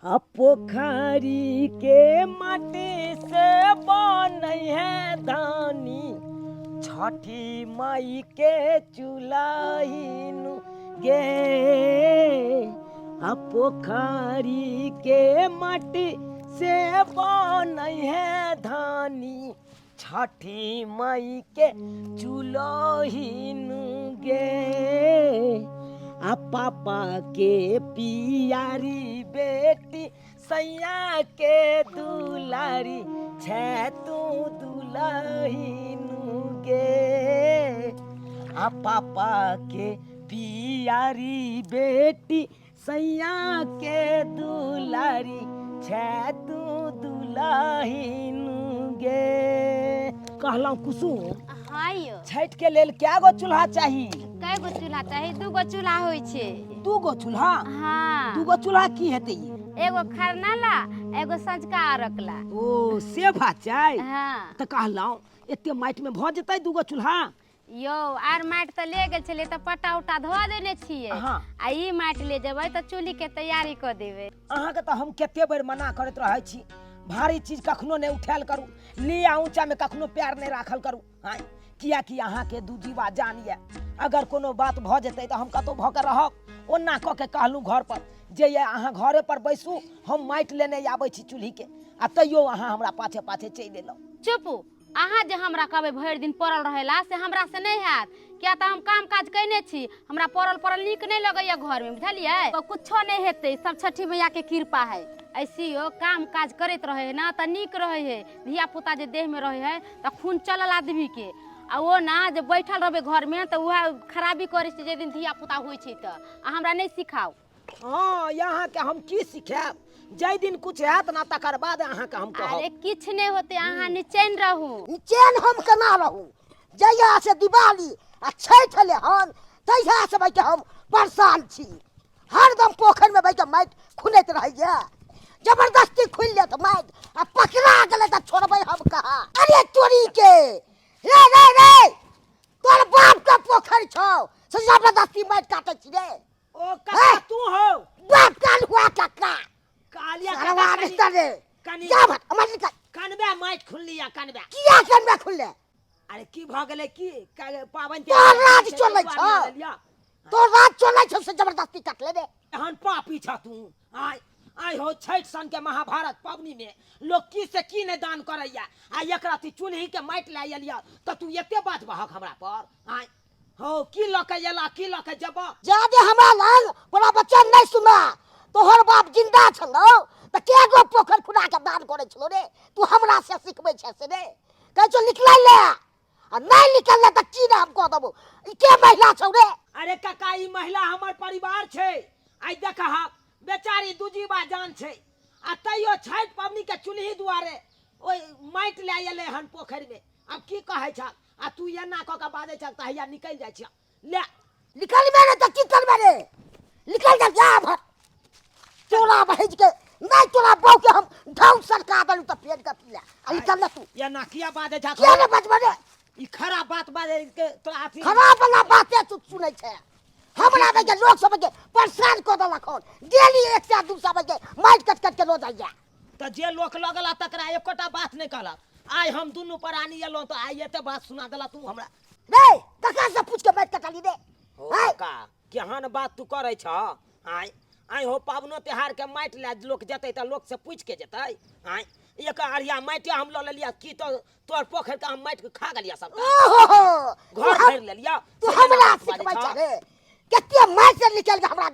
आ पोखरी के माटी से बनै है धानी, छठी माई के चुलाइनु गे। आ पोखरी के माटी से बनै है धानी, छठी माई के चुलाइनु गे। आ पापा के पियारी बेटी सैया के दुलारी, छे तू दुलाहिनु गे। आ पापा के पियारी बेटी सैया के दुलारी, छे तू दुलाहिनु गे। कहलौं कुसुम, हाँ यो, छठ के लेल क्या गो चूल्हा चाही? कै गो चूल्हा चाही? 2 गो चूल्हा होइ छे। 2 गो चूल्हा? हाँ। 2 गो चूल्हा की हेतै? एगो खरना ला, एगो संझका अर्घ ला। ओ से बात छै। हाँ। त कहलौं एते माटि में भ जेतै 2 गो चूल्हा? यो आर माटि त ले गेल छलै त पट्टा उट्टा धो देने छियै। हाँ। आ ई माटि ले जेबै त चूल्ही के तैयारी क देबै। अहाँ के त हम कते बेर मना करैत रहै छी, भारी चीज कखनो नहीं उठायल करू, लिया ऊंचा में कखनो पैर नहीं राखल करू। हाँ, किया कि अहाँ के दू जीवा जान ये, अगर कोनो बात भ जेतै त हम कतौ भ के रहब। ओना क के कहलू घर पर जे ये अहाँ घरे पर बैसू, हम माटि लेने आबै छी चूल्ही के, आ तैयो अहाँ हमरा पाछे पाछे चलि एलौ। चुप, अहाँ जे हमरा कहबै भरि दिन पड़ल रहेला से हमरा से नहीं हैत। किया त हम काम काज कैने छी, हमरा पड़ल पड़ल नीक नहीं लगैया घर में, बुझलियै? तो कुछो नहीं हेतै, सब छठी मैया के कृपा है। ऐसियो काम काज करैत रहे है ना त नीक रहे है, धिया पुता जे देह में रहे है त खून चलल आदमी के। आ वो ना जे बैठल रहबे घर में त वह खराबी करे छै जे दिन धिया पुता होय छै त। आ हमरा नहीं सिखाओ। हाँ, यहाँ के हम की सिखाब? जै दिन कुछ हैत ना तकर बाद अहाँ के हम कहब। अरे किछ नहीं होते, अहाँ निचैन रहू। निचेन हम केना रहू? जहिया से दिवाली आ छठ एले हन तहिया से बैठे हम परेशान छी। हरदम पोखर में बैठे माटि खुनैत रहिए, जबरदस्ती खुल ले त माटि आ पकड़ा गेले त छोड़बै हम कहाँ? अरे तोरी के रे रे रे, तोर बाप का पोखर छौ से जबरदस्ती माटि काटे छी रे। ओ काका तू हो? बाप काल हुआ काका कालिया सरवा काका रिश्ता रे। कनी जा भट अमर निकल। कनबे माटि खुनलिया कनबे। किया कनबे खुलले? अरे की भ गेलै की पाबन तो राज चलै छ, तो राज चलै छ से जबरदस्ती काट ले रे। एहन पापी छ तू। आय आय हो छठ सन के महाभारत पबनी में लोग की से की ने दान करैया, आ एकरा ती चुल्ही के माटि ला एलिया त तू एते बात बहक हमरा पर। आय हो की ल के एला, की ल के जब? जादे हमरा लाल बड़ा बच्चा नहीं सुना। तोहर बाप जिंदा छलो त के गो पोखर खुना के दान करे छलो रे? तू हमरा से सिखबै छ से रे? कह छ निकल ले, आ नहीं निकल ले त की नाम क देबो? ई के महिला छौ रे? अरे काका ई महिला हमर परिवार छै। आइ देख हा बेचारी दुजीबा जान छै, आ तैयो छठ पबनी के चुल्ही दुआरे ओइ माटि ले एले हन पोखरि में। अब की कहै छ? आ तू एना क के बाजै छ त हैया निकल जाइ छ। ले निकल मेरे त की करबे रे? निकल जा भट। तोरा बहिज के नहीं, तोरा बहू के हम ढंग सरका देलू त पेट के पीला। आ निकल ले तू। एना किया बाजै छ? के रे बजबे रे? ई खराब बात बाजै के तोरा अथी खराब वाला बातें तू सुनै छै। हमरा के लोग सब के परेशान क देलक हन। डेली 1 से 2 सब के माइट कट कट के लो जाइया। त जे लोक लगला तकरा एकोटा बात नहीं कहलक। आइ हम दुनू प्राणी एलौं त आइ एते बात सुना देला तू हमरा। रे कका से पूछ के माइट कटाली रे। हो का केहन बात तू करै छ? आइ आइ हो पाबनो त्योहार के माटि ले लोक जेतै त लोक से पूछ के जेतै। आइ एक अरिया माटि हम ल लेलिया की तो तोर पोखर के हम माटि खा गेलिया सब। ओहो घर भर लेलिया। तू हमरा सिखबै छ रे? केते माइट से निकल के हमरा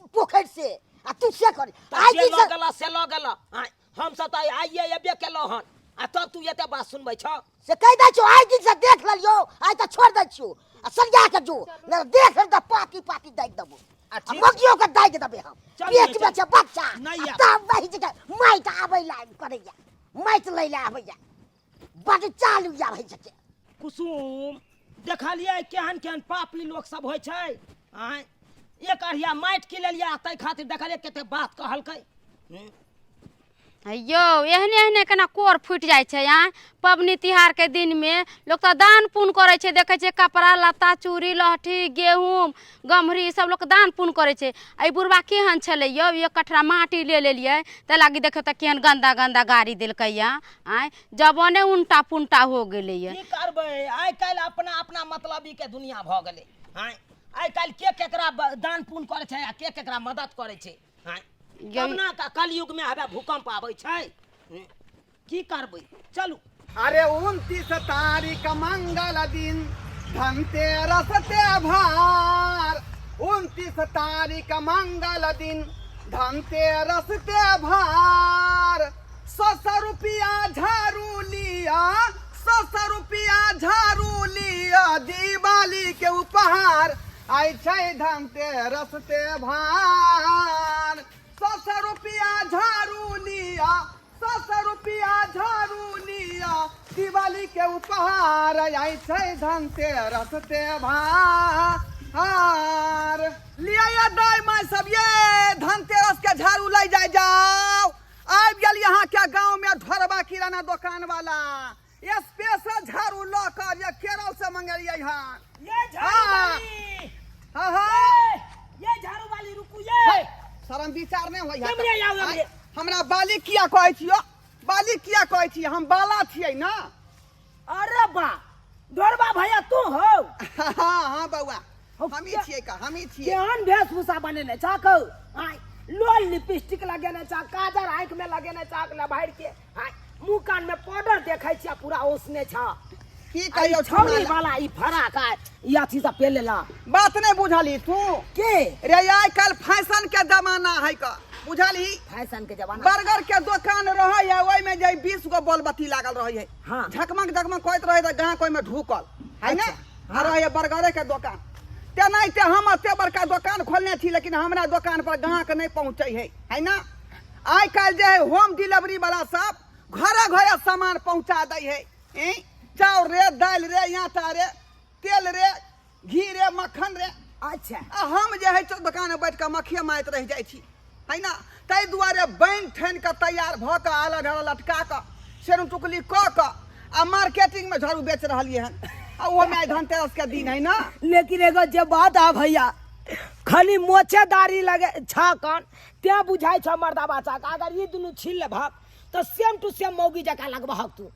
पोखर से आ तू से कर। आज जे लगला से लगला। आइ हम सब त आइए एबे केलौ हन, आ तब तू एते बात सुनबै छ? से कह दै छौ आइ दिन से देख लियो, आइ त छोड़ दै छियो। आ सरिया के जो न देख त पाती पाती दाइ देबो। आ मगियो के दाइ देबे हम। पेट में छ बच्चा तब वही जगह माइट आबै ला करैया, माइट लै ला आबैया, बड़ चालू या भई छै। कुसुम देखलिए केहन केहन पापी लोग सब होय छै। आइ एक अरिया माटि की लेलिया तै खातिर देखलिए केते बात कहलकै। यो एहने एहने केना कोर फूट जाय छै यहाँ पबनी तिहार के दिन में लोग तो दान पुण्य करे छै देखे छै कपड़ा लत्ता चूड़ी लहठी गेहूं गमहरी सब लोग दान पुण्य करे छै आई बुढ़वा केहन छले यो एक कठरा माटी ले लेलिए त लागी देखे त केहन गंदा गंदा गाड़ी देलकै यहाँ आय जबने उल्टा पुंटा हो गेले ये की करबै आइ काल अपना अपना मतलबी के दुनिया भ गेलै हां आइ काल के केकरा दान पुण्य करे छै आ के केकरा मदद करे छै हां जबना का कलयुग में हवे भूकंप आबै छै की करबै चलू अरे 29 तारीख मंगल दिन धनतेरस त्योहार 29 तारीख मंगल दिन धनतेरस त्योहार 100 रुपया झाड़ू लिया 100 रुपया झाड़ू लिया दिवाली के उपहार आई छै धनतेरस त्योहार 100 रुपया झाड़ू लिया 100 रुपया झाड़ू लिया दिवाली के उपहार आई छै धनतेरस त्योहार लिया या दाई माय सब ये धनतेरस के झाड़ू ले जाओ आबि गेल यहाँ के गांव में ढोरबा किराना दुकान वाला स्पेशल झाड़ू ल कर ये केरल से मंगेलिए हन ये झाड़ू वाली हाँ हाँ ये झाड़ू वाली रुकू ये शरम विचार नहीं होई केमने आउ हमरे हमरा बाली किया कहै छियो बाली किया कहै छी हम बाला छियै ना अरे बा ढोरबा भैया तू हो हाँ हाँ बउआ हम ही छियै का हम ही छियै केहन वेशभूषा बनेने चाको आय लोल लिपस्टिक लगेने चा काजर आंख में लगेने चाक लभाड़ के आय मुंह कान में पाउडर देखै छिया पूरा ओसने छा की कहियो छौरी वाला ई फराक आ या चीज पे लेला बात नहीं बुझली तू के रे आइ काल फैशन के जमाना है का बुझली फैशन के जमाना बर्गर के दुकान रहे है ओइ में जे 20 गो बॉल बत्ती लागल रहे है हाँ। झकमक झकमक कहत रहे त गां कोई में ढुकल है ना हाँ। रहे है बर्गरे के दुकान ते नहीं ते हम ते बड़का दुकान खोलने थी लेकिन हमरा दुकान पर ग्राहक नहीं पहुंचे है ना आइ काल जे है होम डिलीवरी वाला सब घरे घरे सामान पहुंचा दे है चाउर रे दाल रे आटा रे तेल रे घी रे मक्खन रे अच्छा आ हम जे है दुकान में बैठ के मक्खिया मारत रह जाय छी है ना ताहि दुआरे बन ठन के तैयार भ के आला ढाला लटका के सेनु टुकली क के आ मार्केटिंग में झाड़ू बेच रहलिए हन आ वो में धनतेरस के दिन है ना लेकिन एगो जे बात आ भैया खाली मोचेदारी लगे छाकन ते बुझाई छ मर्दा बच्चा अगर ई दुनु छील ले भाग तो सेम टू सेम मौगी जका लगबहक तू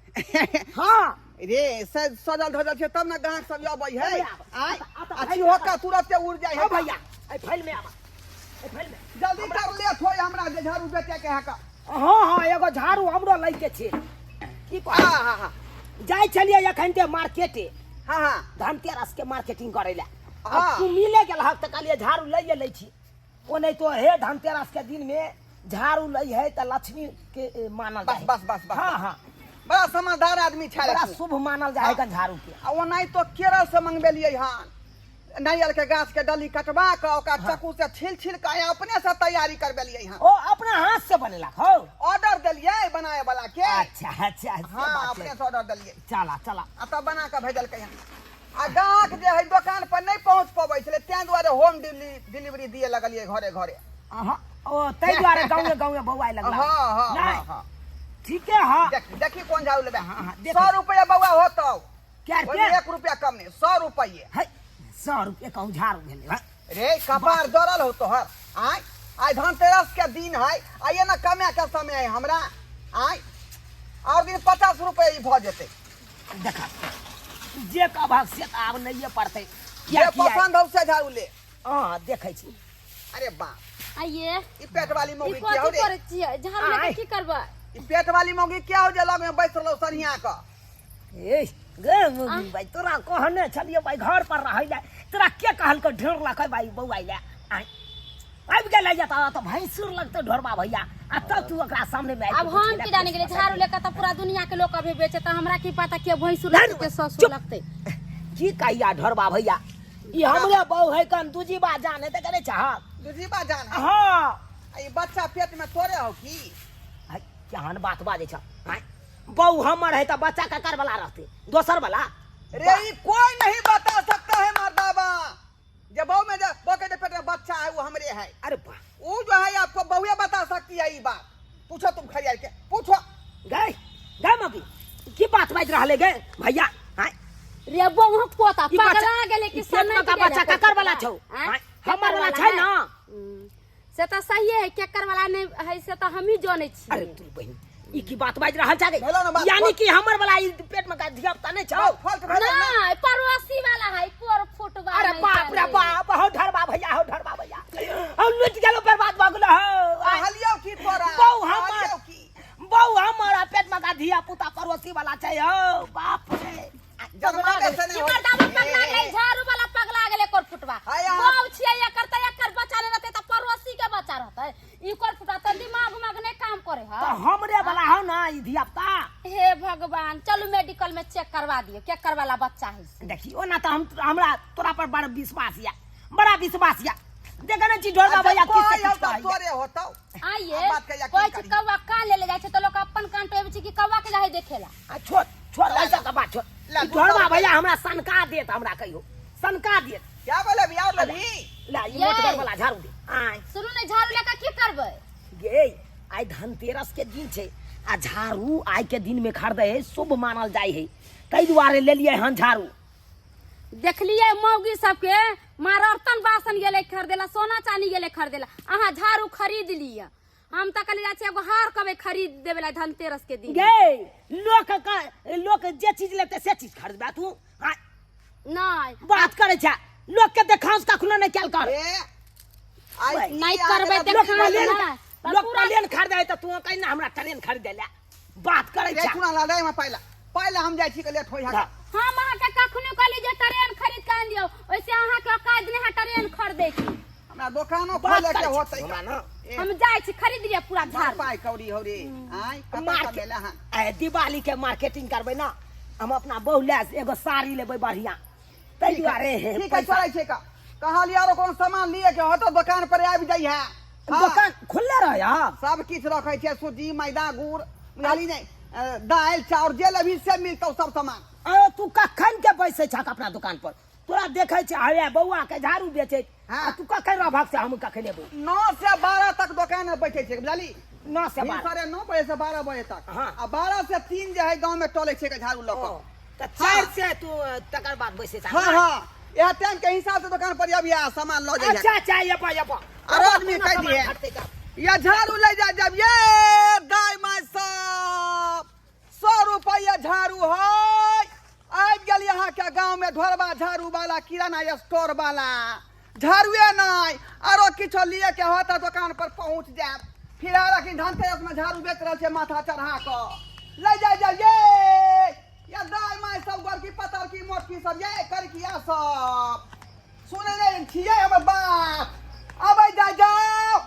हां रे सजल धजल छै तब ना गाहक सब आबै है आइ आता अच्छी होका तुरंत उड़ जाय है भैया ए फैल में आवा ए फैल में जल्दी कर ले थोय हमरा जे झाड़ू बेचे के है का हां हां एगो झाड़ू हमरो लै के छै की हां हां हां जाय छलिए एखन ते मार्केटे हां हां धनतेरस के मार्केटिंग करे ला हाँ। अब तू मिले गेल हक त कहलिए झाड़ू लै छी ओ नहीं तो हे धनतेरस के दिन में झाड़ू लै है त लक्ष्मी के मानल बस जाए बस बस बस हां हां बड़ा समझदार आदमी छै बड़ा शुभ मानल जाए का झाड़ू के आ वो नहीं तो केरल से मंगबेलिए हन नारियल के गाछ के डली कटवा के ओका चक्कू से छिल छिल के अपने से तैयारी करबेलिए हन ओ अपना हाथ से बनेला हो ऑर्डर देलिए बनाए वाला के अच्छा अच्छा हां अपने से ऑर्डर देलिए चला चला आ तब बना के भेजल के हन आ गाहक जे है दुकान पर नहीं पहुंच पाबै छले तै दुआरे होम डिलीवरी दिए लगलिए घरे घरे हां ओ तै द्वारा गांव बौआई लगला हां हां नहीं, हां ठीक है हां देखी कौन झाड़ू लेबे हाँ, हाँ, 100 रुपया बउआ होतौ क्या ओइ रुपया 1 रुपया कम नहीं 100 रुपये है 100 रुपया कहूं झाड़ू भेले हां रे कपार जरल हो तोहर आय आज धनतेरस के दिन है आइए ना कमे के समय है हमरा आय और दिन 50 रुपये ही भ जेते देखा जे का भाग से आब नहीं पड़ते ये क्या किया पसंद हो से झाड़ू ले हां देखै छी अरे बा आइए ई पेट वाली ई मौगी क्या हो कथी रे करे छियै झाड़ू लेके की करबै ई पेट वाली मौगी क्या हो जे लग में बैठ रहलो सनिया का ए गे मुगी भाई तोरा कहने छलिए भाई घर पर रहै ले तोरा के कहल के ढेर लखै भाई बौआई ले आइ आबि गेल जाता तो भैंसुर लगते ढोरबा भैया आ तब तू ओकरा सामने में अब हम की जाने गेले झाड़ू लेके त पूरा दुनिया के लोग अभी बेचे त हमरा की पता के भैंसुर नहीं, के चुप। ससुर लगते की कहिया ढोरबा भैया ई हमरे बहू है कन दूजी बा जाने त करे चाह दूजी बा जान हां ई बच्चा पेट में तोरे हो की केहन बात बाजे छ बहू हमर है त बच्चा का कर वाला रहते दोसर वाला रे ई कोई नहीं बता सकता है मर्दाबा जब बहू में बहू के पेट में बच्चा है वो हमरे है अरे बा वो जो है आपको बहुए बता सकती है ये बात पूछो तुम खरियार के पूछो। गए गए मौगी की बात बाज रहले गए भैया हां रे बहु पोता ई बच्चा- पगला गेले कि ई पेट का बच्चा ककर वाला छौ हां हमर वाला छै ना से तो सही है केकर वाला नहीं है से तो हम ही जाने छी अरे तू बहन ई की बात बाज रहल छा भेलो ना बात, यानी कि हमर वाला ई पेट में का धियापुता नहीं छौ फर्क भेलै ना। नहीं पड़ोसी वाला है पर फुटवा अरे बाप रे बाप हो ढरबा भैया हम लुट गेलो बर्बाद भ गेलो हो हलियो की तोरा बहु हलियो की बहु हमारा पेट में का धियापुता पड़ोसी वाला छै हो बाप रे जन्मा कैसे नहीं इकर दाम पगला गेले झाड़ू वाला पगला गेले कर फुटवा हाय यहाँ। बाऊ छिए एकर त एकर बच्चा नहीं रहते त पड़ोसी के बच्चा रहते ई कर फुटवा त दिमाग उमाग नहीं काम करे तो है हमरे वाला हो ना ई धियापुता हे भगवान चलो मेडिकल में चेक करवा दियो केकर वाला बच्चा है से। देखियो ना तो हमरा तोरा पर बड़ा विश्वास या बड़ा विश्वास या देखा ना जी ढोलबा भैया किससे कोई कुछ होता कहिया। तोरे होता आइए बात के यकीन कोई करी। कौवा का ले जाए तो लोग अपन कान टोबे छी कि कौवा के जाए देखेला आ छोड़ छोड़ ऐसा का बात छोड़ ला, ई ढोलबा दूसरा भैया हमरा सनका देत हमरा कहियो सनका देत क्या बोले भी और लभी ला ई ये। मोटगर वाला झाड़ू दे आय सुनो ने झाड़ू लेकर की करबे गे आइ धनतेरस के दिन छै आ झाड़ू आइ के दिन में खरीदे है शुभ मानल जाय है तै दुआरे ले लिए हन झाड़ू देखलिए मौगी सबके मारतन बासन गेले खरीदेला सोना चांदी गेले खरीदेला अहाँ झाड़ू खरीद लिया हम त कहली जाय छी एगो हार कबे खरीद देबेला धनतेरस के दिन गे लोक जे चीज लेते से चीज खरीदबा तू हाँ नहीं बात करे छा लोक के देखांस कखनो नहीं कैल कर ए आई नहीं करबे लोक देखा प्लेन ना लोक प्लेन खरीदे त तू कहीं ना हमरा ट्रेन खरीदे ला बात करे छा देखुना लड़ाई में पहला हम जाय छी के लेट होई हा हम अहाँ के कखनो कहली जे ट्रेन खरीद के आन दियो ओइसे अहाँ के औकात नहीं है ट्रेन खरीदे की हमरा दुकानो बात खोले के करे होतै हमरा ना हम जाय छी खरीद लिया पूरा झाड़ू पाई कौड़ी होरी आई कत मार्केट- देला हां ए दिवाली के मार्केटिंग करबै ना हम अपना बहु ले एगो साड़ी लेबै बढ़िया तै दुआरे है ठीक है चलै छै का कहलिए आरो कोन सामान लिए के होतो दुकान पर आबि जाई है दुकान खुलले रह या सब किछ रखै छै सूजी मैदा गुड़ बुझाली नहीं दाल चाउर जे लेभी से मिलतौ सब सामान अरे तू कखन के बैसे छक अपना दुकान पर तोरा देखे छै हवे बौआ के झाड़ू बेचे हाँ। आ तू कखन रहबक से हम कखन लेबै 9 से 12 तक दुकान में बैठे छै बुझाली 9 से 12 साढ़े 9 बजे से 12 बजे तक हाँ। आ 12 से 3 जे है गांव में टोले छै के झाड़ू लक त 4 से तू तकर बाद बैसे छक हां हां यह टाइम के हिसाब से दुकान पर आबि आ सामान लो जाई अच्छा अच्छा ये पा अरे आदमी कह दिए या झाड़ू ले जा जब ये दाई माय साहब 100 रुपया झाड़ू है आज गल यहाँ के गांव में ढोरबा झाड़ू वाला किराना स्टोर वाला झाड़ुए नहीं आरो किछो लिए के होता दुकान पर पहुंच जाए फिर लेकिन धनतेरस में झाड़ू बेच रहे माथा चढ़ा कर ले जा ये दाई माय सब घर की पतर की मोट की सब ये कर किया सब सुने नहीं छिए हमर बात अब जाओ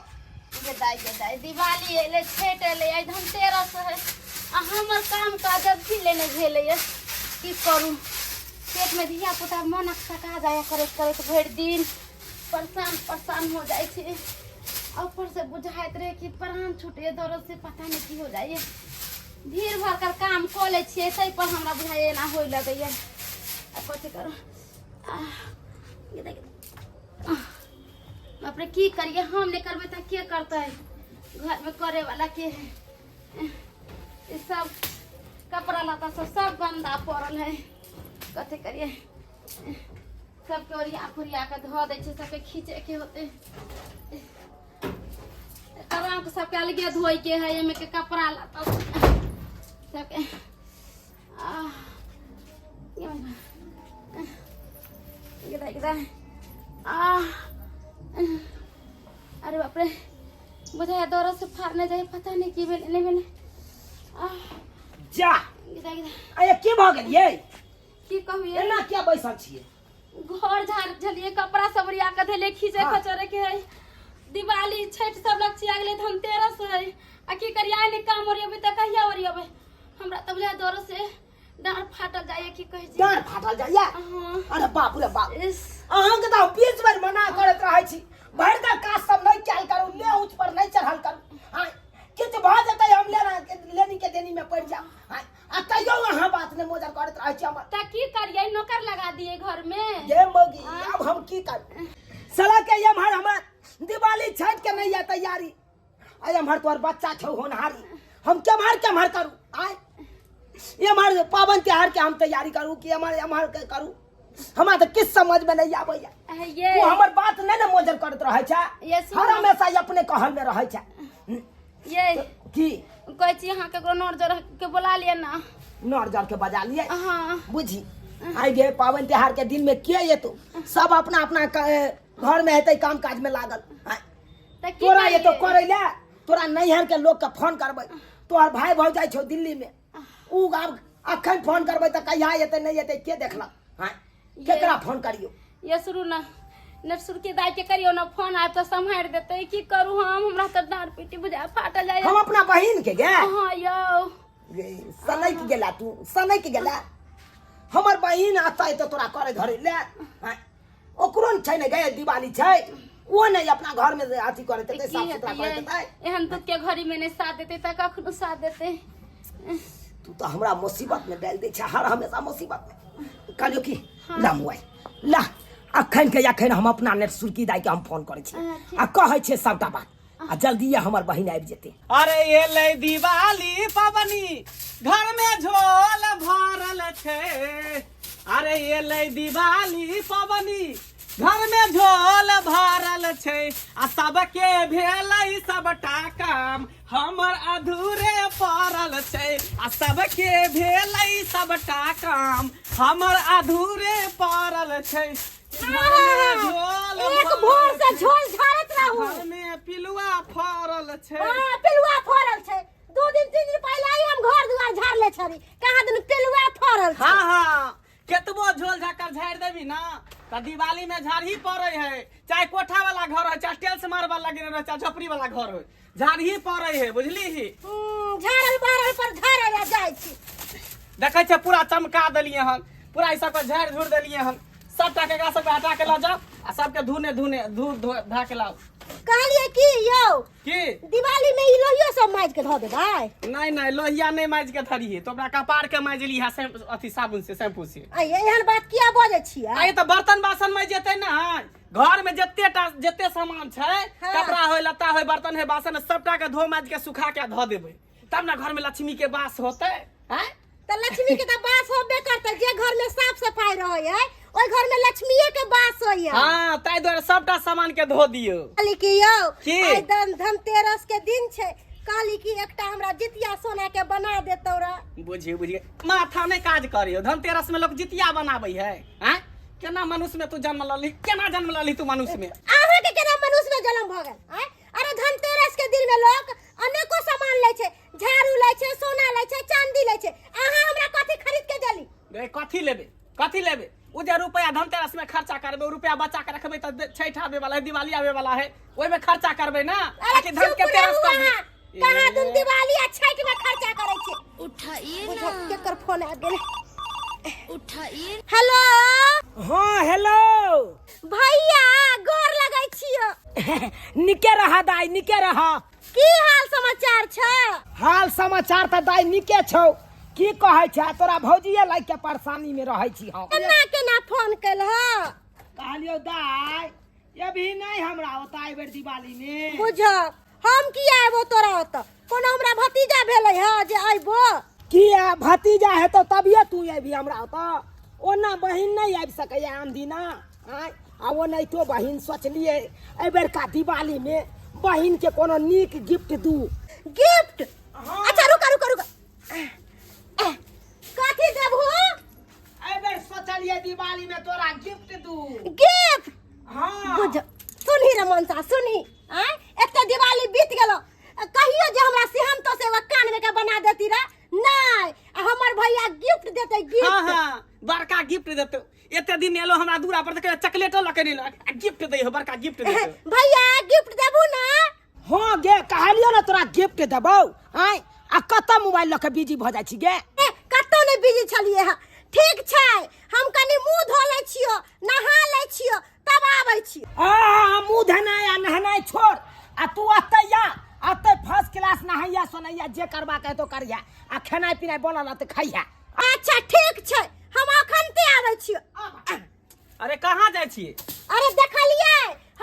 ये दाई दिवाली एले छेट एले आई धनतेरस है आ हमर काम काज अब भी लेने भेले ये की करू पेट में धिया पुता मन सका जाया करे भर दिन परेशान हो जाए छे ऊपर से बुझाइत रहे कि प्राण छूटे दर्द से पता नहीं की हो जाए भीड़ भर कर काम क ले छिए सही पर हमरा बुझाए ना होई लगैया आ कथि करू ये देखिए अपने की करिए हम नहीं करबे तो के करता है घर में करे वाला के है ये सब कपड़ा लता सब गंदा पड़ल है कथी करिए सबके ओरिया फुरिया के धो दे सबके खींचे के होते आराम के सबके अलगे धोई के है एमे के कपड़ा लता सबके अरे बाप रे बुझाया दौरा से फाड़ने जाए पता नहीं की बेले मैंने जा अये की भ गेल ये की कहू ये एना क्या बैसल छिए घर झाड़ झलिए कपड़ा सब रिया के धले खींचे हाँ। खचरे के है दिवाली छठ सब लग छिया गेले धनतेरस है आ की करिया आइ नहीं काम ओरी अभी तक कहिया ओरी अबे हमरा तब ले दौरा से डांड फाटल जाए की कहि जी डार फाटल जाइया हां अरे बाप रे बाप इस अहाँ के तो 20 बार मना करत रहै छी भर का काज सब नहीं चल करू ले ऊंच पर नहीं चढ़ल करू हां किछ भ जतै हम लेनी के देनी में पड़ जा हां आ तैयो अहाँ बात ने मोजर करत रहै छी हम ता की करिए नौकर लगा दिए घर में ये मगी अब हम की कर सला के यम हर हम दिवाली छठ के नहीं है तैयारी अरे हमार तोर बच्चा छौ होनहारी, हम क्या मार करूं? आए ये हमारे पावन त्योहार के हम तैयारी करूं कि हमार के करूं? हमरा तो किस समझ में नहीं आबैया। ये तू हमर बात नहीं ना मोजर करत रहै छै, ये सुन हर हमेशा ही अपने कहल में रहै छै। ये की कहै छी अहाँ केकरो नोर जर के बुला लिया ना। नर जर के बजा लिए हाँ बुझी। आई गे पावन त्योहार के दिन में के ये तो सब अपना अपना घर में हेतै काम काज में लागल। त की तोरा ये तो करिए? करे ले, तोरा नैहर के लोग के फोन करबै, तोहर भाई भौजाई छौ दिल्ली में, उ आब अखन फोन करबै त कहिया एतै नहीं एतै के देखला? हां केकरा फोन करियो? ये सुनू ना, नरसुर के दाई के करियो ना फोन, आब तो संभार देते। की करू हम, हमरा तो डांट पीटी बुझा फाट जाय। हम अपना बहिन के गे हां यो सनैक गेला, तू सनैक गेला। हमर बहिन आता तो तोरा करे धरे ले, ओकरो न छै ने गे दिवाली छै, वो नहीं अपना घर में अथी करे ते साफ सुथरा करे ते। एहन दुख के घड़ी में नहीं साथ देते त कखनो साथ देते। तू तो हमरा मुसीबत में डाल दे छै, हर हमेशा मुसीबत में। कहलियो की ला मोबाइल ला, अखन के अखन हम अपना नेट सुरकी दाई के हम फोन करे छी आ कहै छै सबटा बात, आ जल्दी हमर बहिन आबि जेते। अरे ये ले दिवाली पवनी घर में झोल भरल छे। अरे ये ले दिवाली पवनी घर में झोल भरल छे। आ सबके भेलै सबटा काम हमर अधूरे पड़ल छे। आ सबके भेलै सबटा काम हमर अधूरे पड़ल छे। एक भोर से झोल झाड़त रहू, घर में पिलुआ फरल छे। हां पिलुआ फरल छै। 2 दिन 3 दिन पहले ही हम घर दुआर झाड़ले छरी, कहाँ दिन पिलुआ फरल छै। हाँ केतबो झोल झाकर झाड़ देबी ना त दिवाली में झाड़ ही पड़े है। चाहे कोठा वाला घर हो, चाहे टेल्स मार वाला गिरे रहे, चाहे झोपड़ी वाला घर हो, झाड़ ही पड़े है, बुझली ही। झाड़ल बारल पर झाड़े ला जाय छी। देखे छे पूरा चमका देलिए हन, पूरा ई सब झाड़ झूड़ देलिए हन। सबटा के सब हटा के ला जाओ आ सबके धुने धा के लाओ। कहलिए की यौ की दिवाली में ई लोहियो सब माज के ध देबै? नहीं लोहिया नहीं माज के धरिए, तो अपना कपार के माजली है अथी साबुन से, शैम्पू से। आइए एहन बात किया बजै छियै? आइए तो बर्तन बासन में जेते ना, घर में जते सामान छै, हाँ। कपड़ा हो, लत्ता हो, बर्तन है, बासन सबटा के धो माज के सुखा के धो देबै, तब ना घर में लक्ष्मी के वास होते। हैं त लक्ष्मी के त बास होबे करते। जे घर में साफ सफाई रहै है ओइ घर में लक्ष्मीए के बास होइए। हाँ ताई द्वारे सबटा सामान के धो दियो। कहली की यौ की? आइ धनतेरस के दिन छै, कहली की एकटा हमरा जितिया सोना के बना देतौ रे। बुझिए माथा नहीं काज करियो। धनतेरस में लोग जितिया बनाबै है। हैं केना मनुष्य में तू जन्म लली, केना जन्म लली तू मनुष्य में? अहाँ के केना मनुष्य में जन्म भ गेल? हैं अरे धनतेरस के दिन में लोग अनेको सामान ले छै, झाड़ू ले छै, सोना ले छै, चांदी ले छै। अहाँ हमरा कथि खरीद के देली? रे कथी लेबे? उ जे रुपया धनतेरस में खर्चा करबे, रुपया बचा के रखबे त छठ आवे वाला है, दिवाली आवे वाला है, ओइ में खर्चा करबे ना। अरे धन के तेरस करबे। कहाँ तुम दिवाली आ छठ में खर्चा करे छी? उठाइए बुझो केकर फोन आ गेल। उठाइए। हेलो हाँ हेलो भैया, गोर लगै छियो। निके रहा दाई, निके रहा। की हाल समाचार छै? हाल समाचार त दाई निके छौ। की कहै छै तोरा भौजिए लाग के परेशानी में रहै छी हम। केना फोन कैल ह? कहलियो दाई ये भी नहीं हमरा होता है बेर दिवाली में। बुझो हम की आबो तोरा ओत? कोनो हमरा भतीजा भेलै ह जे आइबो? किया भतीजा है तो तबिये तू अभी हमरा होता। ओना बहिन नहीं आबि सकैया आन दिना। आ वो नहीं तो बहिन सोचलिए ए बेर का दिवाली में बहिन के कोनो नीक गिफ्ट दू। गिफ्ट? हाँ। अच्छा रुका कथी देबू? ए बेर सोचलिए दिवाली में तोरा गिफ्ट दू। गिफ्ट? हाँ बुझ सुनही रे मनसा सुनही। एते दिवाली बीत गेलो, कहियो जे हमरा सिहंतो से वो कान में के बना देती रे। नहीं हमर भैया गिफ्ट देते, गिफ्ट। हाँ बड़का गिफ्ट देते। एते दिन एलो हमरा दूरा पर त चॉकलेटो लके नहीं गिफ्ट दे हो, बड़का गिफ्ट देते। भैया गिफ्ट देबू ना? हाँ गे कहलियो ना तोरा गिफ्ट देबौ। आय आ कत मोबाइल लके बिजी भ जाय छी गे? कतौ नहीं बिजी छलिए ह। ठीक छै हम कनी मुंह धो लै छियो, नहा लै छियो, तब आबै छी। मुंह धोनाय आ नहनाय छोड़। आ तू अते फर्स्ट क्लास नहाइया सोनैया जे करबा के तो करिया, आ खेनाइ पिनाइ बनल त खैया। अच्छा ठीक छै हम अखनते आबै छियो। अरे कहाँ जाय छिए? अरे देखलिए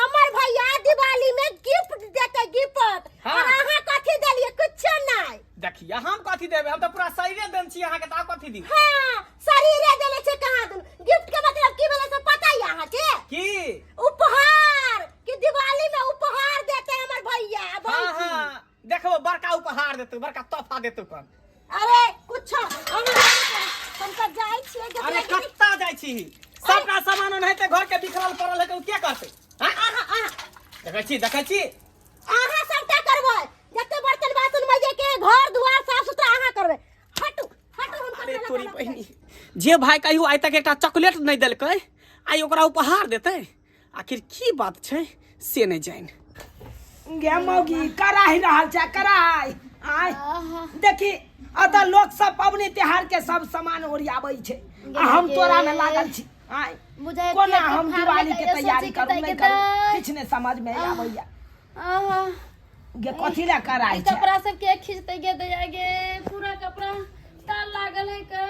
हमर भैया दिवाली में गिफ्ट देते गिफ्ट हाँ। और अहाँ कथी देलिए कुछ नहीं। देखिए हम कथी देबे, हम तो पूरा शरीरे देन छी अहाँ के, ता कथी दी हाँ शरीरे देले छे कहाँ दूं। गिफ्ट के मतलब की भेले से पता ही अहाँ के? की? उपहार कि दिवाली में उपहार देते हमर भैया हाँ भौजी। हाँ देखो बड़का उपहार देतौ, बड़का तोहफा देतौ कन। अरे कुछ हम तो जाई छिए के अरे कत्ता जाइ छी, सबटा सामान ओनाहिते घर के बिखरल पड़ल है, के करतै? हां देखै छी अहाँ सबटा करबै। जते बर्तन बासन मजे के घर दुआर साफ सुथरा अहाँ करबै। हटू हटू हम अरे तोरी बहिनी, जे भाई कहियो आइ तक एकटा चॉकलेट नहीं देलकै, आई ओकरा उपहार देतै, आखिर की बात छै से नहीं जाइन। गे मौगी कराही रहल छै कराही। आय देखी अत लोग सब पबनी त्योहार के सब सामान ओरियाबै छै आ हम तोरा में लागल छी। आय बुझाय कोना पेट हम फाड़ दिवाली लेके के तैयारी सोचे करू कि नहीं दै करू किछ ने समझ में आबैया। गे कथी ला कराही छै? कपड़ा सब के खींचते गे दया गे, पूरा कपड़ा तार लागल है का।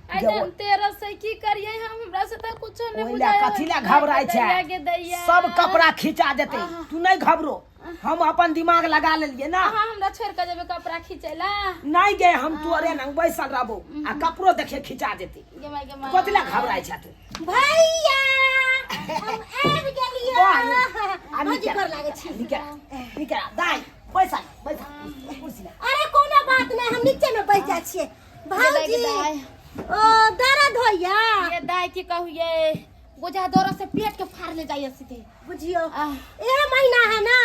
आई जब- हम तेरा से की करिए, हम हमरा से त कुछ नहीं ओइ ला बुझाय। कथी ला घबराई छै? गे दैया सब कपड़ा खींचा देते, तू नहीं घबरो। हम अपन दिमाग लगा लेलिए ना। हां हमरा छोड़ के जेबे कपड़ा खींचेला। नहीं गे हम तोरे न बैसल रहबो आ कपड़ो देखे खींचा देते। गे माय कथी ला घबराई छै तू? भैया हम आबि गेलिए। आ भौजी कर लागे छी। निकल दाई बैसल कुर्सी ला। अरे कोनो बात नहीं हम नीचे में बैठ जा छिए। भौजी ओ दर्द होइया ये दाई की कहू ये बुझा दौरा से पेट के फाड़ ले जाइए सीधे। बुझियो ए महीना है ना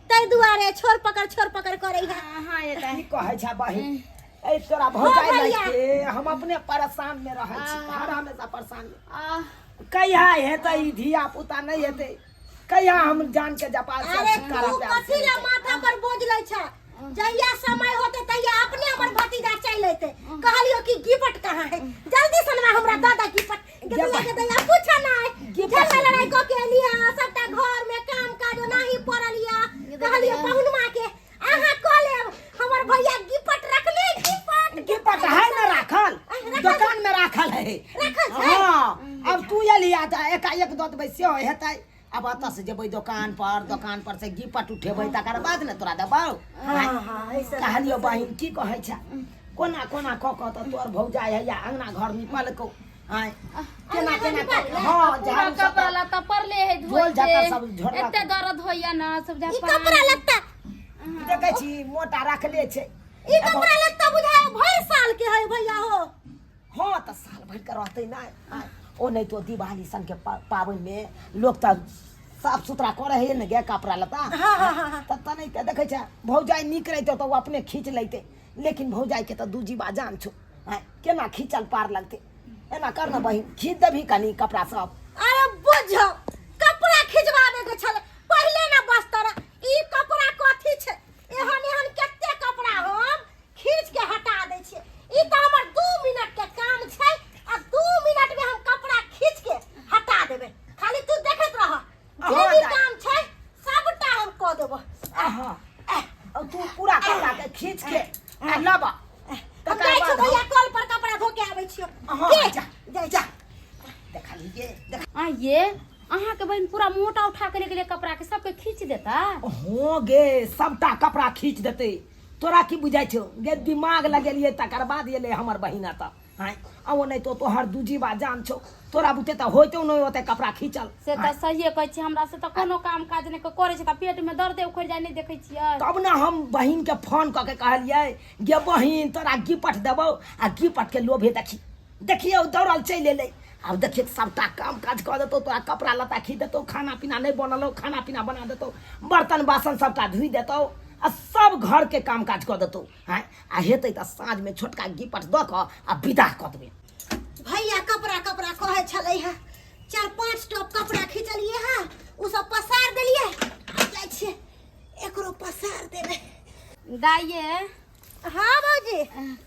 तै दुआरे छोर पकड़ करे है। हां ये दाई की कहै छै बहिन? ए तोरा भौजाई भैया। लग के हम अपने परेशान में रहै छी, हर हमेशा परेशान में। आ कहिया हेतै ई धिया पुता नहीं हेतै, कहिया हम जान के जपा से अरे छुटकारा तू पाएब कथी ला माथा पर बोझ लै छ? जहिया समय होते तहिया अपने हमर भतीजा चल अइते। कहलियो कि गिफ्ट कहाँ है, जल्दी सनवा हमरा दादा गिफ्ट गेला के दैया पूछ नहीं। गिफ्ट झगड़ा लड़ाई को के लिया सबटा घर में काम काज नहीं पड़लिया। कहलियो पहुनमा के आहा क लेब हमर भैया गिफ्ट रखले गिफ्ट है ना राखल, दुकान में राखल है। राखल छै? हाँ अब तू ये लिया जा एक दो वैसे हेतै। अब अतः से जेबै दुकान पर से गिफ्ट उठेबै तकर बाद ने तोरा देबौ। हां ऐसे कहलियो बहिन की कहै छै कोना कोना क क त तोर भौजाई है या अंगना घर निपल को। आय केना केना हां पूरा कपड़ा लत्ता परले है झोल झाका सब झोल एते दर्द होइया ना सब जा ई कपड़ा लगता देखै छी मोटा रखले छै। ई कपड़ा लगता बुझाय भर साल के है भैया हो। हाँ तो साल भर के रहते ना। ओ नहीं तो दिवाली सन के पावन में लोग तो साफ सुथरा करे है न गे कपड़ा लता। हाँ। तब तो नहीं देखे छ भौजाई निक रहते तो वो अपने खींच लेते, लेकिन भौजाई के तो दूजी बा जान छो। केना खींचल पार लगते, एना कर ना बहिन खींच देभी कनी कपड़ा सब। अरे बुझो कपड़ा खिंचवावे के छले पहले ना बस्तर ई कपड़ा कथी छै? एहन केते कपड़ा हम खींच के हटा दै छियै। ई त हमर 2 मिनट के काम छै आ 2 मिनट में हम कपड़ा खींच के हटा देबे। खाली तू देखत रह, जे भी काम छै सबटा हम क देबो। अब तू पूरा कपड़ा के खींच के लबा हम जाइ छी भैया कल पर कपड़ा धो के आबै छियो। हाँ जा जा देखा लीजिए। आ ये अहाँ के बहन पूरा मोटा उठा के ले कपड़ा के सबके खींच देता। हो गे सबटा कपड़ा खींच देते। तोरा की बुझाइ छौ गे दिमाग लगेलिए तकर बाद एले हमर बहिना त। हां अब नहीं तो तोहर दूजी बा जान छौ, तोरा बुते त होइतो नहीं होते कपड़ा खींचल से त सहिए कहै छी, हमरा से त कोनो काम काज नहीं करे छै त पेट में दर्द उखड़ जाय नहीं देखै छियै। तब ना हम बहिन के फोन क के कहलिए गे बहिन तोरा गिफ्ट देबौ आ गिफ्ट के लोभे देखिए दौड़ल चल एले। अब देखिए सबटा काम काज कर देतो, तोरा कपड़ा लत्ता खींच देतो, खाना पीना नहीं बनलो खाना पीना बना देतो, बर्तन बासन सबटा धुई देतो आ सब घर के काम काज कर देतो। हाँ आ हेतै त साँझ में छोटका गिफ्ट द क आ विदा क देबे। भैया कपड़ा कहे छले है 4-5 टॉप कपड़ा खींचलिए है उ सब पसार देलिए। आ जाइ छे एकरो पसार देबे। दाइये हां भौजी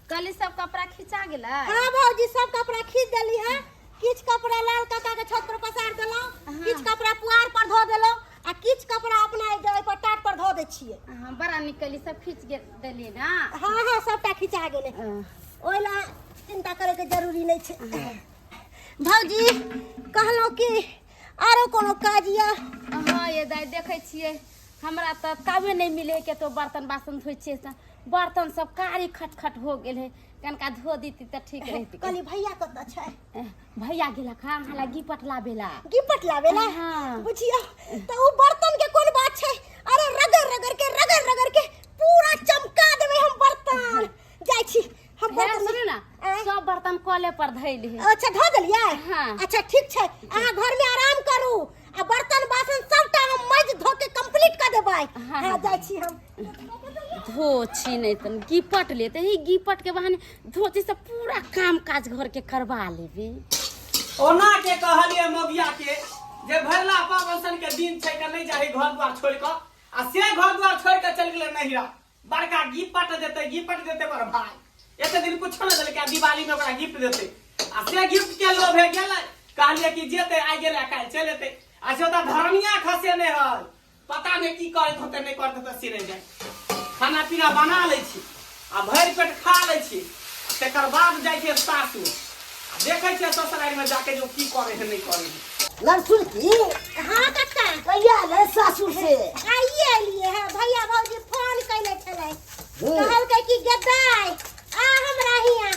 कल सब कपड़ा खींचा गेलै। हां भौजी सब कपड़ा खींच देली है। किछ कपड़ा लाल काका के छत पर पसार देलो, किछ कपड़ा पुआर पर धो देलो आ किछ कपड़ा अपना जगह पर टाट पर धो दे छिए। हां बड़ा निकली सब खींच के देली ना। हां सबटा खींचा गेले। ओइला चिंता करे के जरूरी नहीं छे। भौजी कहलो कि आरो कोनो काजिया? हाँ ये दाई देखे छियै हमरा तो कामे नहीं मिले के तो बर्तन बासन धोइ छियै से बर्तन सब कारी खटखट हो गेल है कनका धो दीती तो ठीक रहती। कहली भैया कत छै? भैया गेला खा हला गिपट लाबेला। गिपट लावेला? हाँ। बुझिया तो उ बर्तन के कोन बात छै? अरे रगड़ के पूरा चमका देबे हम बर्तन। जाय छी हम हे बर्तन सुनू ना सब बर्तन कले पर धइल है। अच्छा धो देलियै? हाँ। अच्छा ठीक छै अहाँ घर में आराम करू आ बर्तन बासन सबटा हम मज धो के कंप्लीट कर देबै। हाँ। हां जाय छी हम। धो छी नहीं तन गिपट लेते ही गिपट के बहाने धोती से पूरा काम काज घर के करवा लेबे। ओना के कहलिए मोगिया के जे भरला पावन के दिन छै के नहीं जाही घर द्वार छोड़ के आ से घर द्वार छोड़ के चल गेले नहिरा बड़का गिफ्ट देते पर भाई एते दिन कुछ न देले के दिवाली में ओकरा गिफ्ट देते आ से गिफ्ट के लोभे गेले कहलिए कि जेते आ गेले काल चल एते आ से त धर्मिया खसे ने है पता नहीं की करत होते नहीं करत त सिरे जाय खाना पीना बना ले छी आ भर पेट खा ले छी तकर बाद जाय के सासुर देखे छियै ससुराल में जाके जो की करे है नहीं करे है। लड़सुन की हां कक्का भैया ले सासुर से आइए लिए है भैया भौजी फोन कैले छले कहल के कि गदाई आ हमरा हिया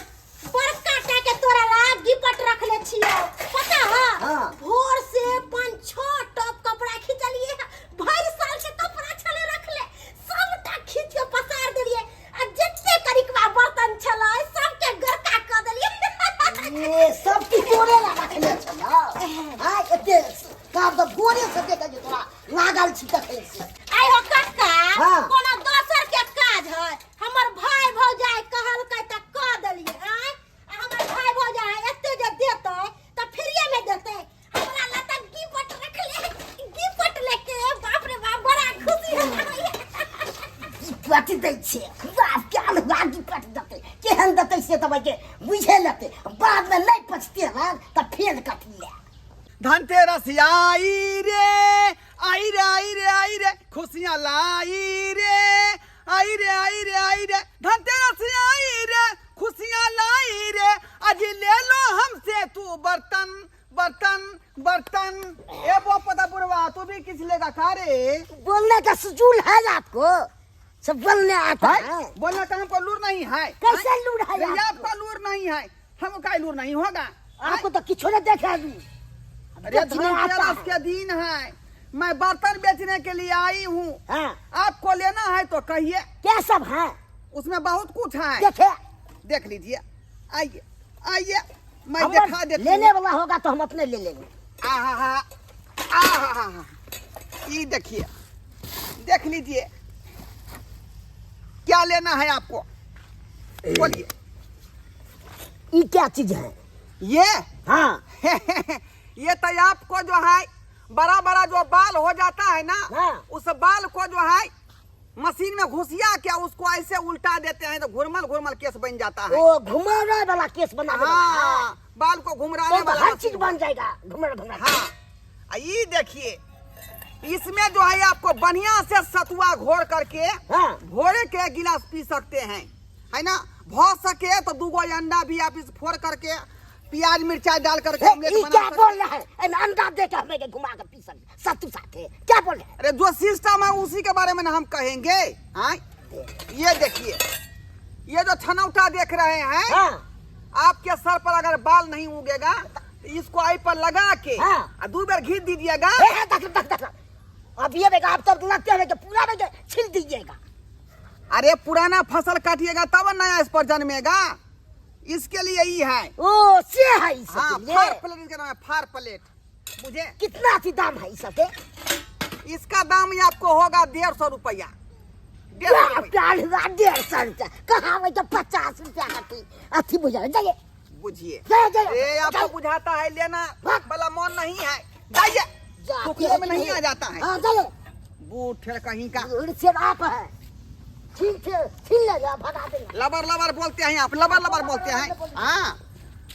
बड़का टा के तोरा ला गिपट रख ले छियो पता है भोर से 5-6 टॉप कपड़ा खींचलिए भर साल के कपड़ा छले रख ले सबटा खींच के पसार देलिए आ जत्ते करिकवा बर्तन छले सबके गरका क देलिए ये सब की तोरे ला रखले छला हां एते काम तो गोरे से देख जे तोरा लागल छी तखे से आइ हो कक्का कोनो दोसर के काज है हमर भाई भौजाई कहल के त क देलिए हां हमर भाई भौजाई एते जे देतै त फ्रीए में देतै हमरा ला त गिफ्ट रखले गिफ्ट लेके बाप रे बाप बड़ा खुशी है गिफ्ट दै छै बाप के अलग गिफ्ट देतै केहन देतै से त के बुझे लेतै बाद में नहीं पछते ना त फेल कथि ले धनतेरस आई रे खुशियां लाई रे आई रे धनतेरस आई रे खुशियां लाई रे आज ले लो हमसे तू बर्तन ए वो पता बुढ़वा तू भी किस लेगा खा रे बोलने का सुजूल है आपको सब बोलने आता है बोलना का हमको लूर नहीं है कैसे लूर है आपका लूर नहीं है हमको का लूर नहीं होगा आपको तो किसी ने देखा अभी अरे धनतेरस के दिन है मैं बर्तन बेचने के लिए आई हूँ हाँ। आपको लेना है तो कहिए क्या सब है उसमें बहुत कुछ है देखे देख लीजिए आइए मैं हम दिखा देता लेने वाला होगा तो हम अपने ले लेंगे ये देखिए देख लीजिए क्या लेना है आपको बोलिए ये क्या चीज है ये हाँ ये तो आपको जो है बड़ा बड़ा जो बाल हो जाता है ना हाँ। उस बाल को जो है मशीन में घुसिया क्या उसको ऐसे उल्टा देते हैं तो घुरमल केस बन जाता है वो घुमाने वाला केस बना हाँ बाल को घुमराने तो वाला हर चीज बन जाएगा घुमर हाँ ये देखिए इसमें जो है आपको बढ़िया से सतुआ घोर करके हाँ। भोरे के गिलास पी सकते हैं है ना हो सके तो 2 अंडा भी आप इस फोड़ करके प्याज मिर्चा डाल करके ये क्या बोल रहा है अंडा दे के हमें घुमा के पी सकते सत्तू साथे क्या बोल रहे हैं अरे जो सिस्टम है उसी के बारे में ना हम कहेंगे हाँ ये देखिए ये जो छनौटा देख रहे हैं हाँ। आपके सर पर अगर बाल नहीं उगेगा तो इसको आई पर लगा के हाँ। 2 बार घी दीजिएगा अब ये देखा आप तो लगते हैं कि पूरा में छिल दीजिएगा अरे पुराना फसल काटिएगा तब नया इस पर जन्मेगा इसके लिए ही है ओ से है इस हाँ फार प्लेट इसका नाम है फार प्लेट मुझे कितना थी दाम है इस के इसका दाम ही आपको होगा 150 रुपया 150 रुपया कहाँ में 50 रुपया का अथी बुझा जाइए बुझिए जाइए आपको बुझाता है लेना वाला मन नहीं है जाइए टुकड़े में नहीं आ जाता है हाँ जाइए बूढ़ कहीं का से आप है ठीक ले जा भगा देंगे लबर बोलते हैं आप लबर बोलते हैं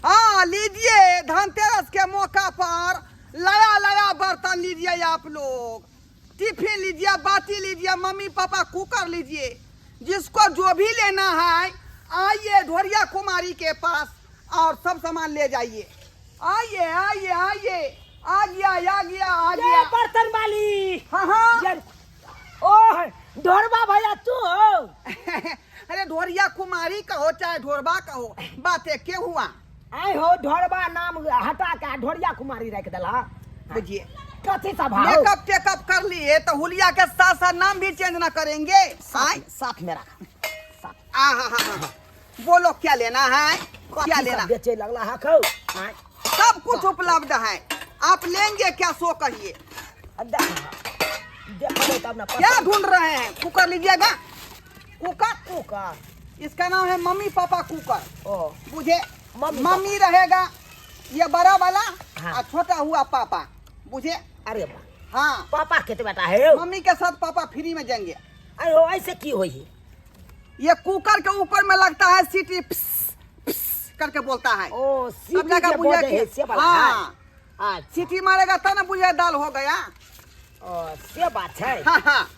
हाँ लीजिए धनतेरस के मौका पर लया बर्तन लीजिए आप लोग टिफिन लीजिए बाटी लीजिए मम्मी पापा कुकर लीजिए जिसको जो भी लेना है आइए ढोरिया कुमारी के पास और सब सामान ले जाइए आइए आ गया ये बर्तन वाली। हाँ हाँ ये ओह ढोरबा भैया तू हो? अरे ढोरिया कुमारी कहो चाहे ढोरबा कहो, बात के हुआ। आए हो ढोरबा नाम हटा के ढोरिया कुमारी रख देला। बुझिए कथी सा भाव? मेकअप टेकअप कर लिए तो हुलिया के साथ साथ नाम भी चेंज ना करेंगे। साथ में रखा। बोलो क्या लेना है, क्या लेना? बेचे लगला है खो। सब कुछ उपलब्ध है, आप लेंगे क्या सो कहिए। देखो तब ना क्या ढूंढ रहे हैं? कुकर लीजिएगा। कुकर कुकर इसका नाम है मम्मी पापा कुकर। ओ बुझे? मम्मी मम्मी रहेगा ये बड़ा वाला, हाँ। और छोटा हुआ पापा। बुझे? अरे वाह, हाँ पापा के बेटा है। मम्मी के साथ पापा फ्री में जाएंगे। अरे वो ऐसे की होई? ये कुकर के ऊपर में लगता है सीटी, पिस, पिस करके बोलता है। ओ सब जगह बुझे कि हाँ अच्छा सीटी मारेगा तब ना बुझे दाल हो गया। ओ से बात है। हाँ हाँ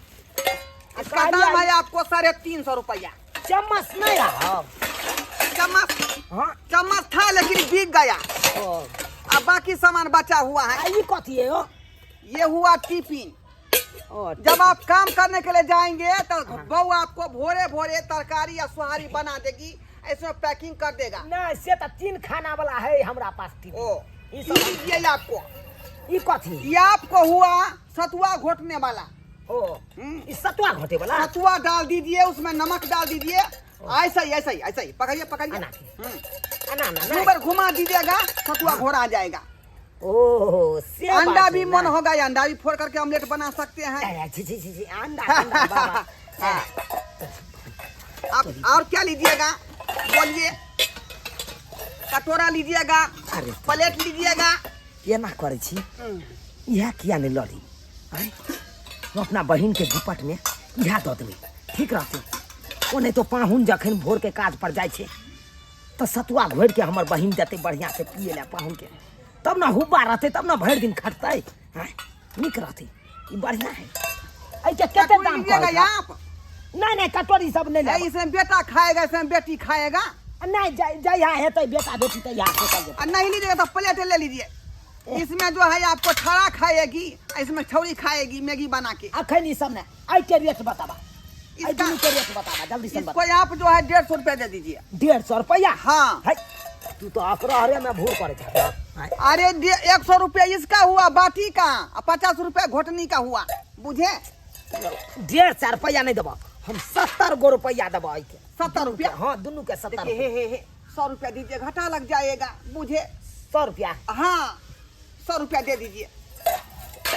इसका दाम है आपको 350 रुपया। चम्मच नहीं रहा। चम्मच हाँ चम्मच था लेकिन बिक गया, ओ अब बाकी सामान बचा हुआ है। ये कथी है? ओ ये हुआ टिफिन। ओ जब आप काम करने के लिए जाएंगे तो बहू आपको भोरे भोरे तरकारी या सुहारी बना देगी, ऐसे पैकिंग कर देगा। नहीं से तो 3 खाना वाला है हमरा पास। ओ ये सब ये आपको, ये कथी? ये आपको हुआ सतुआ घोटने वाला। ओ ये सतुआ घोटे वाला। सतुआ डाल दीजिए, उसमें नमक डाल दीजिए, ऐसा ही पकड़िए अना मुंह पर घुमा दीजिएगा, सतुआ घोड़ा आ जाएगा। ओ से अंडा भी मन होगा, अंडा भी फोड़ करके ऑमलेट बना सकते हैं। अंडा बाबा। आप और क्या लीजिएगा बोलिए? कटोरा लीजिएगा, अरे प्लेट लीजिएगा। ये ना करे छी, यह किया नहीं लड़ी? अपना बहन के झुपट में यह दो देवी, ठीक रहते। ओ नहीं तो पाहुन जखन भोर के काज पर जाए छे तो सतुआ घोर के हमर बहन देते बढ़िया से पिए ले पाहुन के, तब ना हुब्बा रहते, तब ना भर दिन खटते। निक रहते, ये बढ़िया है। ऐसे कितने दाम लीजिएगा पड़ेगा? आप? नहीं कटोरी सब नहीं ले। इसमें बेटा खाएगा, इसमें बेटी खाएगा। नहीं जया है तो बेटा बेटी तो यहाँ से और नहीं लीजिएगा तो प्लेट ले लीजिए। इसमें जो है आपको छड़ा खाएगी, इसमें छौरी खाएगी मैगी बना के। अखन ई सब ने आई के रेट बतावा, आई इसका के रेट बतावा जल्दी से इसको आप जो है 150 रुपया दे दीजिए। 150 रुपया? हाँ है तू तो अकरा रे में भूल करे था। अरे 100 रुपया इसका हुआ बाटी का, और 50 रुपया घोटनी का हुआ। बुझे? 150 रुपया नहीं देबो, हम 70 गो रुपया देबो। आई के 70 रुपया? हाँ दोनों के 70 देखिए, हे 100 रुपया दीजिए, घाटा लग जाएगा। बुझे? 100 रुपया। हाँ 100 रुपया दे दीजिए।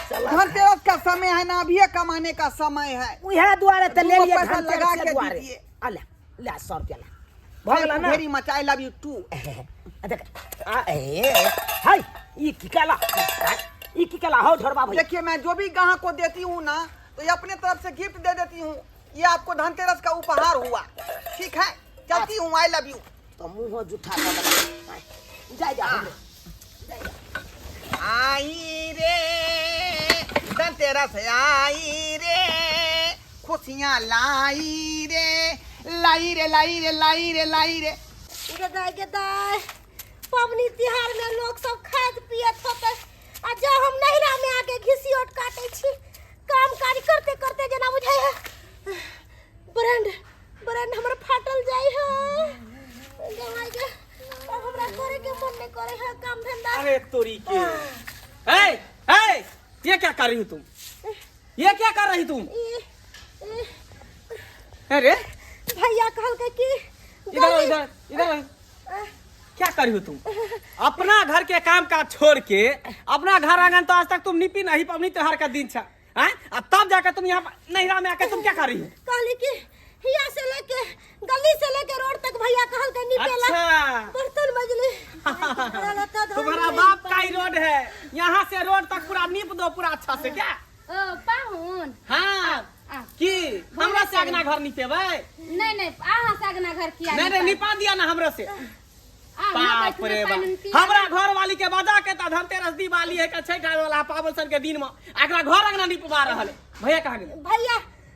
चला धनतेरस का समय है ना, अभी कमाने का समय है। उहे द्वारे तो ले दूगो लिए पैसा लगा लगा के के द्वारे। दीजिए। ले ले 100 रुपया ले भगला ना। Very much, I love you too. देख आ ए हाय ई की कला, ई की कला हो ढोरबा भैया। देखिए मैं जो भी ग्राहक को देती हूँ ना, तो ये अपने तरफ से गिफ्ट दे देती हूँ। ये आपको धनतेरस का उपहार हुआ, ठीक है? चलती हूँ, आई लव यू। तो मुंह जुठा कर जा जा। आई रे धनतेरस आई रे, खुशियाँ लाई रे, लाई रे लाई रे लाई रे लाई रे। गदाय पवनी तिहार में लोग सब खाद पियत होते, आ जब हम नहिरा में आके घिसियोट काटे छी, काम काज करते करते जना बुझाय है ब्रांड हमर फाटल जाय है। जमाई के अब हमरा करे के मन नहीं करे है काम धंधा। अरे तोरी के ए ये क्या कर रही हो तुम? ये क्या कर रही तुम? अरे भैया कहल के कि इधर इधर इधर क्या कर रही हो तुम? अपना घर के काम काज छोड़ के अपना घर आंगन तो आज तक तुम निपी नहीं, पवनी त्योहार का दिन था, हैं? तब जाकर तुम यहाँ नहिरा में आकर तुम क्या कर रही हो? कहली कि हिया से लेके गली से लेके रोड तक भैया कहल के निपेला अच्छा बर्तन मजली। तुम्हारा बाप का ही रोड है, यहाँ से रोड तक पूरा नीप दो पूरा अच्छा से। क्या पाहुन? हाँ की हमरा से अगना घर निपेबै? नहीं आहा से अगना घर किया नहीं निपा दिया ना हमरा से। बाप रे बाप, हमरा हमरा घर वाली के बजा के त धनतेरस दिवाली है, छठ वाला पावनसन के दिन में एकरा घर अंगना निपवा रहल है। भैया कहाँ गेल?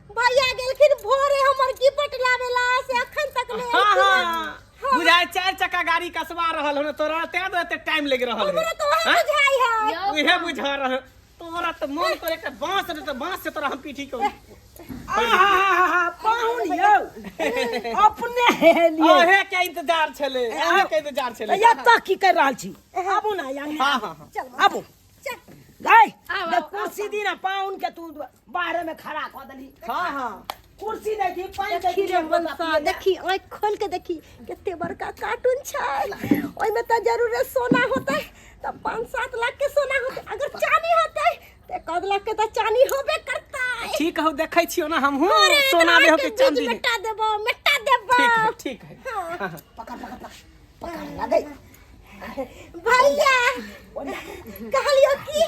भैया गेलखिन भोरे हमर गिफ्ट लावेला से अखन तक ले। हाँ बुझा आय 4 चक्का गाड़ी कसवा रहल हो तोरा ते एते टाइम लग रहल है तो वही बुझाई है यो उहे बुझा रह तोरा त मन करे के बांस रे त बांस से तोरा हम पीठी को पाहुन यौ अपने लिए अहे के इंतजार छले अहे के इंतजार छले एतऽ की कर रहल छी आबू ना यानी हां हां आबू गई कुर्सी दी ना पाहुन के तू बाहर में खड़ा कर देली हां हां कुर्सी देखी पानी देखी रे मनसा देखी आँख खोल के देखी कितने बड़का कार्टून छै ओइ में त जरूर सोना होतै त 5-7 लाख के सोना होतै अगर चांदी होतै त 1 लाख के त चांदी होबे करतै ठीक हो देखै छियो ना हम हूं सोना ले हो के चांदी मेटा देबो ठीक है पकड़ लगे भैया कहलियो की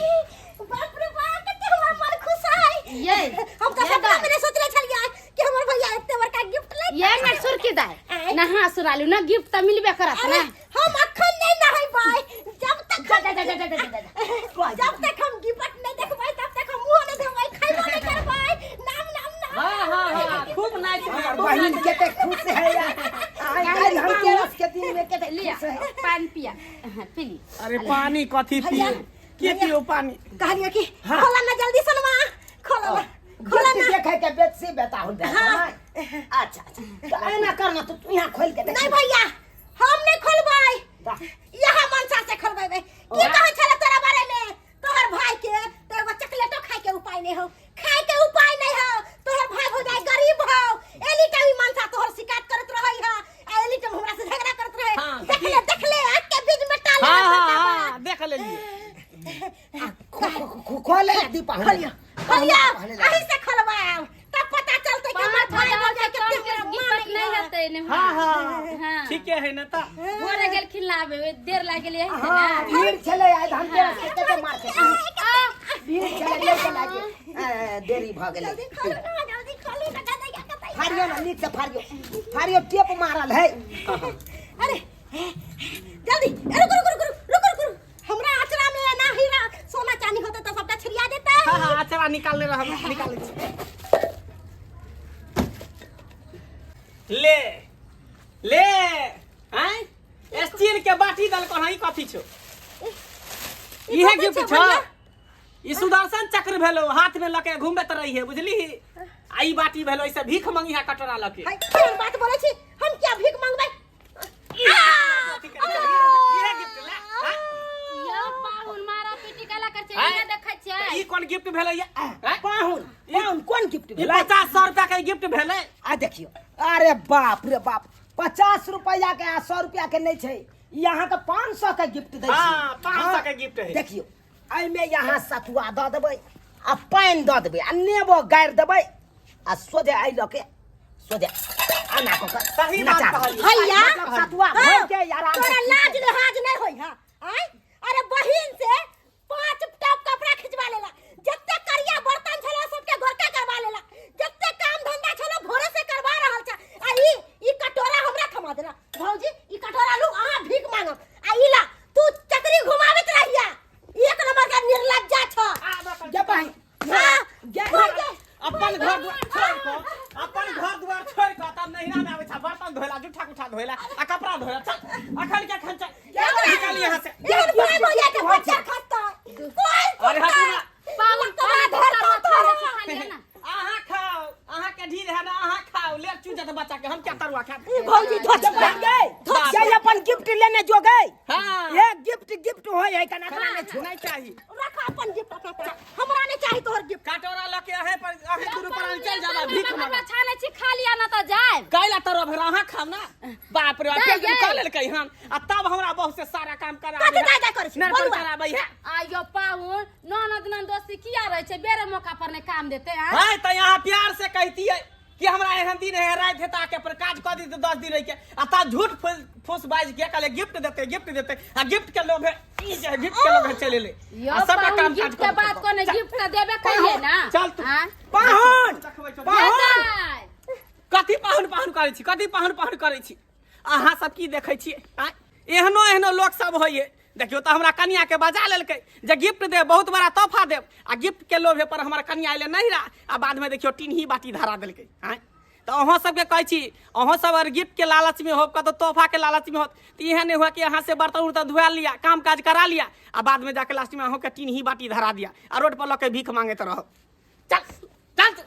बाप रे बाप कते हमर मन खुश है ये हम तो सपना में सोचले छलियै कि हमर भैया एते बड़का गिफ्ट ले ये न सुरकी दाई नहा सुरालू ना गिफ्ट त मिलबे करत ना हम अखन नहीं नहाई भाई जब तक हम गिफ्ट नहीं देखबै तब तक हम मुंह नहीं धोबै खाइबो नहीं करबै नाम हां खूब नाच बहन केते खुश है यार आज हम के रस के दिन में केते लिया पानी पिया पी ली अरे पानी कथी पिए के पियो पानी कहलियो कि खोला ना जल्दी सनमा खोला खोला देखे के बेट से बेटा हो अच्छा तो ऐना करना तो तू यहां खोल के देख नहीं भैया हम नहीं खोलबै यहाँ मनसा से खोलबै की कहै छले तोरा बारे में तोहर भाई के तो एगो चॉकलेटो खाए के उपाय नहीं हो खाए के उपाय नहीं हो तोहर भाई हो जाए गरीब हो एली टाइम मनसा तोहर शिकायत करत रहई है आ एली टाइम हमरा से झगड़ा करत रहे देख ले आग के बीच में टाल हां देख ले लिए खोले दी पाहुन भैया अही से खोलबाओ तब पता चलते कि हमर भाई हो जाए गिफ्ट नहीं हेतै ने हां ठीक है ना ता भोरे गेल खिलाबे देर लाग गेलै हां भीड़ चले आज हम के रस के मार के भीड़ चले ले चला देरी भ गेलै जल्दी खोली लगा दे कतई फारियो ना नीचे फारियो टेप मारल है अरे जल्दी रुक हमरा अचरा में ना हीरा सोना चांदी होता तो सबटा छिरिया देता है हां अच्छा निकाल ले रहा निकाल ले हैं स्टील के बाटी दल को हई कथी छो इहे गिफ्ट छो ई सुदर्शन चक्र भेलो हाथ में लके घूमत रही है बुझली आई बाटी भेलो ऐसे भीख मंगी है कटोरा लके हाय बात बोले छी हम क्या भीख मांगबै इहे गिफ्ट ले हां यो पाहुन मारा पीटी काला कर छै ये देखै छै ई कोन गिफ्ट भेलै पाहुन कोन गिफ्ट भेलै 50 रुपया के गिफ्ट भेलै आ देखियो अरे बाप रे बाप 50 रुपया के आ 100 रुपया के नहीं छै यहाँ तो 500 के गिफ्ट दै छी हां 500 के गिफ्ट है देखियो आई में यहाँ सतुआ द देबै आ पानी द देबै आ नेबो गारि देबै आ सोझे आई लके सोझे आना को सही बात कहलियै भैया सतुआ भर के आराम तोरा लाज लिहाज नहीं होई हां आय अरे बहिन से 5 टॉप कपड़ा खिंचवा लेला जत्ते करिया बर्तन छला सबके घर का करवा लेला जत्ते काम धंधा छला भोरे से करवा रहल छ आ ई कटोरा हमरा थमा देला भौजी ई कटोरा लू अहाँ भीख मांगब आ इला तू चक्री घुमावत रहिया एक नंबर का निर्लज्जा छ जे भाई अपन घर द्वार छोड़ के तब नहिरा में आवे छ बर्तन धोला जूठा कुठा धोला आ कपड़ा धोला चल अखन के खंचा निकाल यहां से ये भाई भैया के बच्चा खाता कोई अरे हटना पाहुन तोरा धर खा ले ना अहाँ के ढील है ना अहाँ खाओ ले चूजा तो बच्चा के हम क्या तरुआ खा भौजी धोच गए ये अपन गिफ्ट लेने जो गए हां ये गिफ्ट होय है कना नहीं चाहिए रखा अपन गिफ्ट अपना हमरा नहीं चाहिए तोहर गिफ्ट काटोरा लके है पर अहे दूर पर चल जाबा भीख मांग छाने छी खा लिया ना तो जाए कैला तरो भरा अहाँ खाम ना बाप रे बाप निकाल ले कहि हम आ तब हमरा बहुत से सारा काम करा दादा करे नर पर कराबै है आयो पाहुन ननद नंदोसी किया रहे छै बेरे मौका पर ने काम देते हैं हाय त यहाँ प्यार से कहती है कि हमरा एहन दिन है रात है ताके पर काज क दी तो 10 दिन रह के आ ता झूठ फूस बाज के कहले गिफ्ट देते आ गिफ्ट के लोभ है ई जे गिफ्ट के लोभ है चले ले यो पाहुन गिफ्ट के बात को ने गिफ्ट का देबे कहिए ना चल तू पाहुन कथी पाहुन करै छी अहाँ सब की देखै छी एहनो लोक सब होइए देखियो तो हमरा कन्या के बजा लेलकै जे गिफ्ट दे बहुत बड़ा तोहफा देब आ गिफ्ट के लोभे पर हमरा कन्या आइले नहीं रहा आ बाद में देखियो टिन्ही बाटी धरा देलकै तो अहाँ सबके कहै छी अहाँ सब अगर गिफ्ट के लालच में हो कतो तोहफा के लालच में हो तो यह नहीं हुआ कि यहाँ से बर्तन उर्तन धुआ लिया काम काज करा लिया आ बाद में जाके लास्ट में अहों के टीन ही बाटी धरा दिया आ रोड पर लके भीख मांगे तो रहो। चल चल